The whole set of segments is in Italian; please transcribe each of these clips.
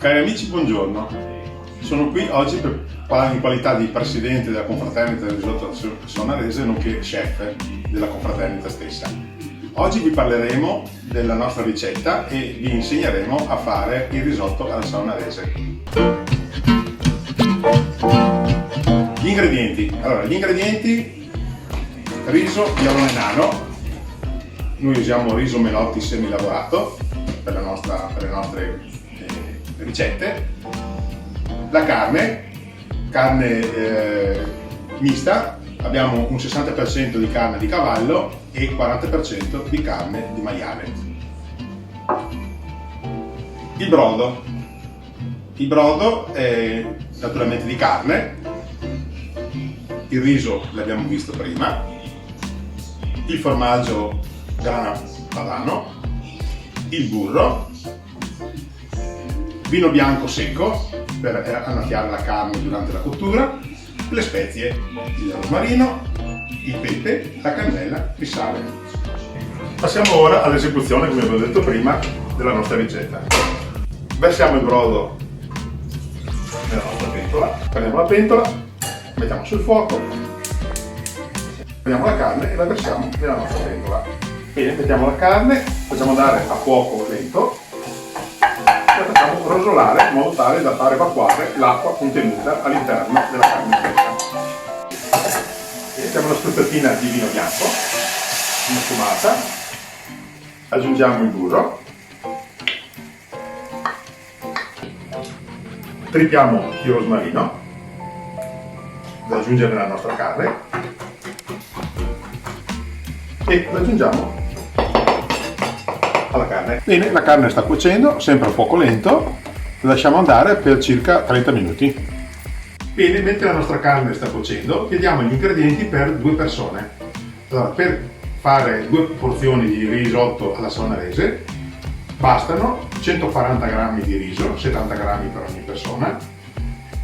Cari amici, buongiorno. Sono qui oggi in qualità di presidente della confraternita del risotto saonarese, nonché chef della confraternita stessa. Oggi vi parleremo della nostra ricetta e vi insegneremo a fare il risotto alla saonarese. Gli ingredienti. Allora, gli ingredienti: riso giallone nano. Noi usiamo riso Melotti semilavorato per le nostre ricette. La carne mista, abbiamo un 60% di carne di cavallo e 40% di carne di maiale. Il brodo è naturalmente di carne, il riso l'abbiamo visto prima, il formaggio grana padano, il burro, vino bianco secco per annaffiare la carne durante la cottura, le spezie, il rosmarino, il pepe, la cannella, il sale. Passiamo ora all'esecuzione, come vi ho detto prima, della nostra ricetta. Versiamo il brodo nella nostra pentola, prendiamo la pentola, mettiamo sul fuoco, prendiamo la carne e la versiamo nella nostra pentola. Bene, mettiamo la carne, facciamo andare a fuoco lento e la facciamo rosolare in modo tale da far evacuare l'acqua contenuta all'interno della carne stessa. Mettiamo una spruzzatina di vino bianco, una sfumata, aggiungiamo il burro, tripiamo il rosmarino da aggiungere nella nostra carne e lo aggiungiamo alla carne. Bene, la carne sta cuocendo, sempre a fuoco lento, la lasciamo andare per circa 30 minuti. Bene, mentre la nostra carne sta cuocendo, chiediamo gli ingredienti per 2 persone. Allora, per fare 2 porzioni di risotto alla saonarese bastano 140 g di riso, 70 g per ogni persona,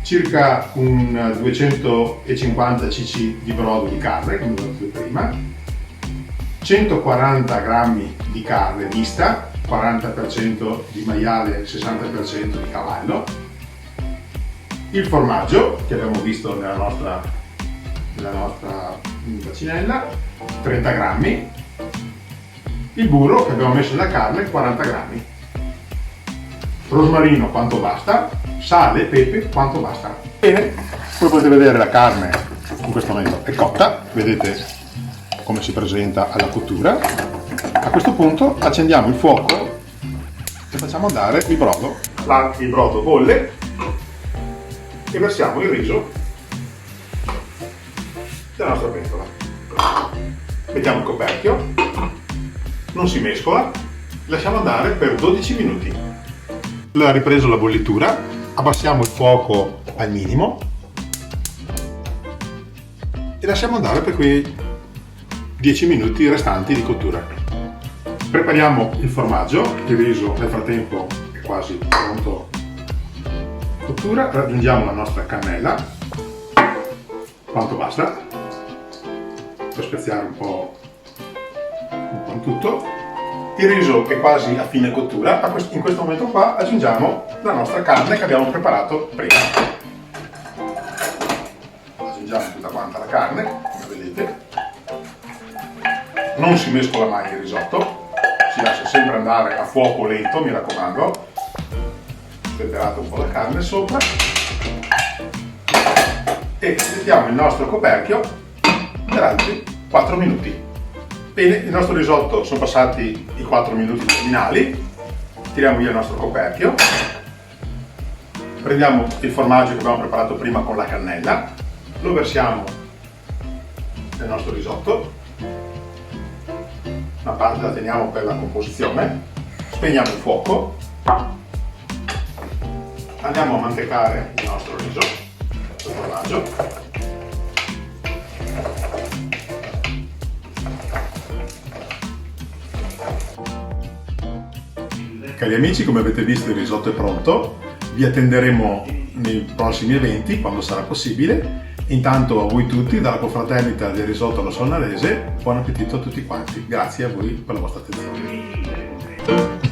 circa un 250 cc di brodo di carne, come ho detto prima, 140 g di carne mista, 40% di maiale, 60% di cavallo, il formaggio che abbiamo visto nella nostra bacinella, 30 g, il burro che abbiamo messo nella carne, 40 g, rosmarino quanto basta, sale, pepe quanto basta. Bene, come potete vedere la carne in questo momento è cotta, vedete come si presenta alla cottura. A questo punto accendiamo il fuoco e facciamo andare il brodo. Il brodo bolle e versiamo il riso nella nostra pentola. Mettiamo il coperchio, non si mescola, lasciamo andare per 12 minuti. Ha ripreso la bollitura, abbassiamo il fuoco al minimo e lasciamo andare per quei 10 minuti restanti di cottura. Prepariamo il formaggio, il riso nel frattempo è quasi pronto cottura, raggiungiamo la nostra cannella, quanto basta, per speziare un po' in tutto. Il riso è quasi a fine cottura, in questo momento qua aggiungiamo la nostra carne che abbiamo preparato prima. Aggiungiamo tutta quanta la carne, come vedete. Non si mescola mai il risotto, si lascia sempre andare a fuoco lento, mi raccomando. Temperate un po' la carne sopra e mettiamo il nostro coperchio per altri 4 minuti. Bene, il nostro risotto sono passati i 4 minuti terminali, tiriamo via il nostro coperchio, prendiamo il formaggio che abbiamo preparato prima con la cannella, lo versiamo nel nostro risotto, una parte la teniamo per la composizione, spegniamo il fuoco, andiamo a mantecare il nostro riso, il formaggio, cari amici, come avete visto il risotto è pronto, vi attenderemo nei prossimi eventi quando sarà possibile. Intanto a voi tutti, dalla confraternita del risotto alla saonarese, buon appetito a tutti quanti. Grazie a voi per la vostra attenzione.